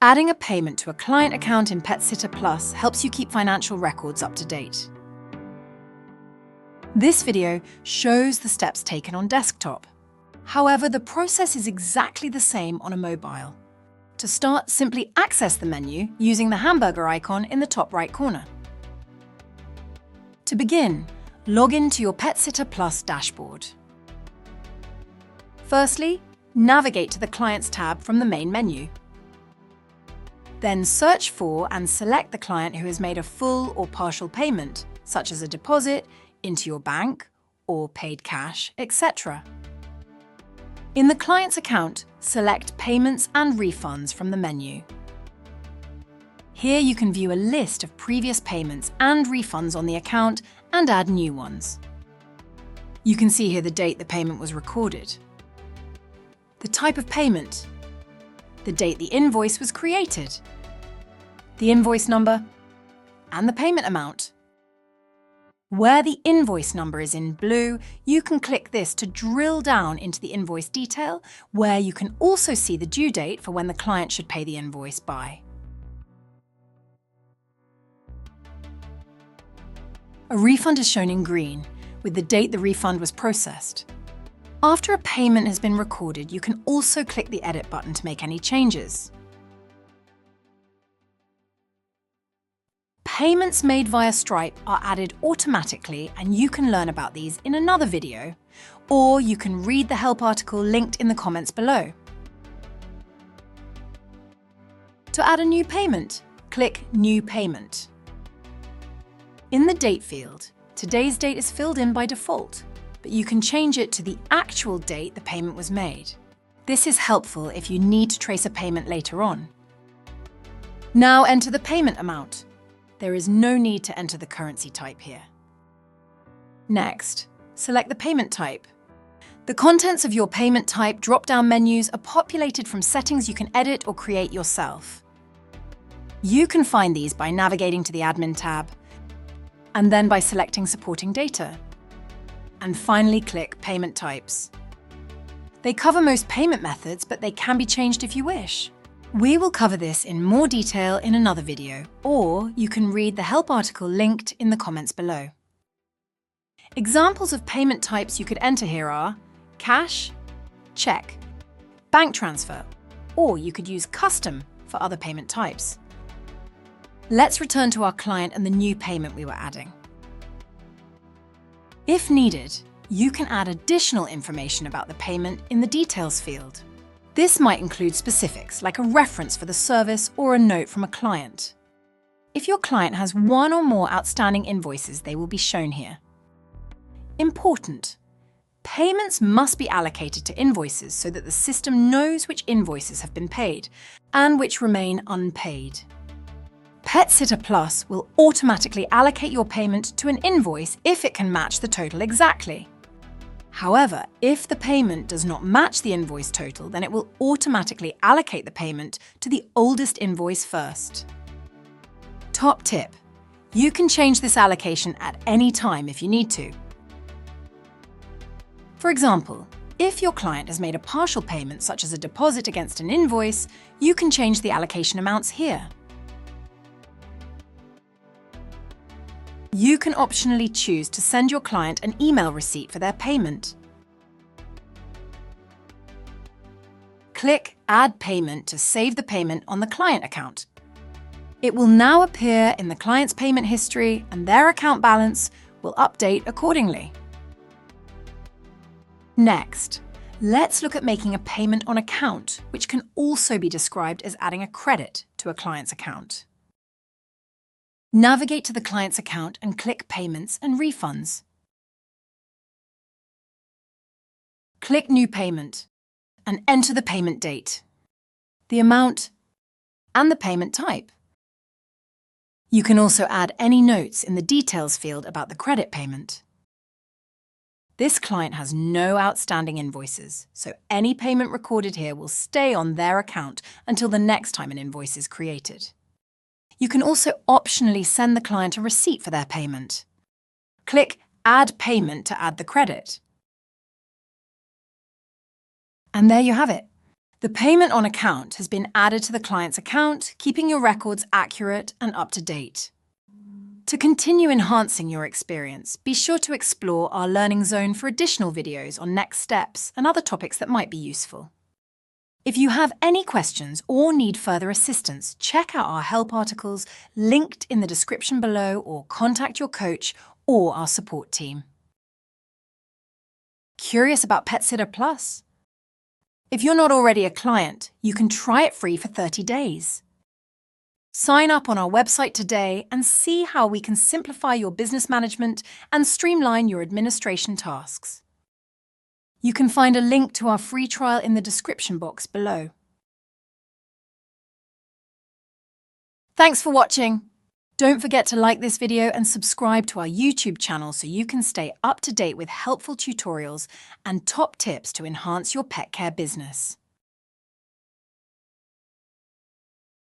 Adding a payment to a client account in PetSitter Plus helps you keep financial records up to date. This video shows the steps taken on desktop. However, the process is exactly the same on a mobile. To start, simply access the menu using the hamburger icon in the top right corner. To begin, log in to your PetSitter Plus dashboard. Firstly, navigate to the Clients tab from the main menu. Then search for and select the client who has made a full or partial payment, such as a deposit, into your bank, or paid cash, etc. In the client's account, select Payments and Refunds from the menu. Here you can view a list of previous payments and refunds on the account and add new ones. You can see here the date the payment was recorded, the type of payment, the date the invoice was created, the invoice number, and the payment amount. Where the invoice number is in blue, you can click this to drill down into the invoice detail, where you can also see the due date for when the client should pay the invoice by. A refund is shown in green, with the date the refund was processed. After a payment has been recorded, you can also click the Edit button to make any changes. Payments made via Stripe are added automatically, and you can learn about these in another video, or you can read the help article linked in the comments below. To add a new payment, click New Payment. In the Date field, today's date is filled in by default, but you can change it to the actual date the payment was made. This is helpful if you need to trace a payment later on. Now enter the payment amount. There is no need to enter the currency type here. Next, select the payment type. The contents of your payment type drop-down menus are populated from settings you can edit or create yourself. You can find these by navigating to the Admin tab, and then by selecting Supporting Data. And finally click Payment Types. They cover most payment methods, but they can be changed if you wish. We will cover this in more detail in another video, or you can read the help article linked in the comments below. Examples of payment types you could enter here are cash, check, bank transfer, or you could use custom for other payment types. Let's return to our client and the new payment we were adding. If needed, you can add additional information about the payment in the Details field. This might include specifics like a reference for the service or a note from a client. If your client has one or more outstanding invoices, they will be shown here. Important: payments must be allocated to invoices so that the system knows which invoices have been paid and which remain unpaid. PetSitter Plus will automatically allocate your payment to an invoice if it can match the total exactly. However, if the payment does not match the invoice total, then it will automatically allocate the payment to the oldest invoice first. Top tip: you can change this allocation at any time if you need to. For example, if your client has made a partial payment, such as a deposit against an invoice, you can change the allocation amounts here. You can optionally choose to send your client an email receipt for their payment. Click Add Payment to save the payment on the client account. It will now appear in the client's payment history, and their account balance will update accordingly. Next, let's look at making a payment on account, which can also be described as adding a credit to a client's account. Navigate to the client's account and click Payments and Refunds. Click New Payment and enter the payment date, the amount, and the payment type. You can also add any notes in the Details field about the credit payment. This client has no outstanding invoices, so any payment recorded here will stay on their account until the next time an invoice is created. You can also optionally send the client a receipt for their payment. Click Add Payment to add the credit. And there you have it. The payment on account has been added to the client's account, keeping your records accurate and up to date. To continue enhancing your experience, be sure to explore our Learning Zone for additional videos on next steps and other topics that might be useful. If you have any questions or need further assistance, check out our help articles linked in the description below or contact your coach or our support team. Curious about Pet Sitter Plus? If you're not already a client, you can try it free for 30 days. Sign up on our website today and see how we can simplify your business management and streamline your administration tasks. You can find a link to our free trial in the description box below. Thanks for watching. Don't forget to like this video and subscribe to our YouTube channel so you can stay up to date with helpful tutorials and top tips to enhance your pet care business.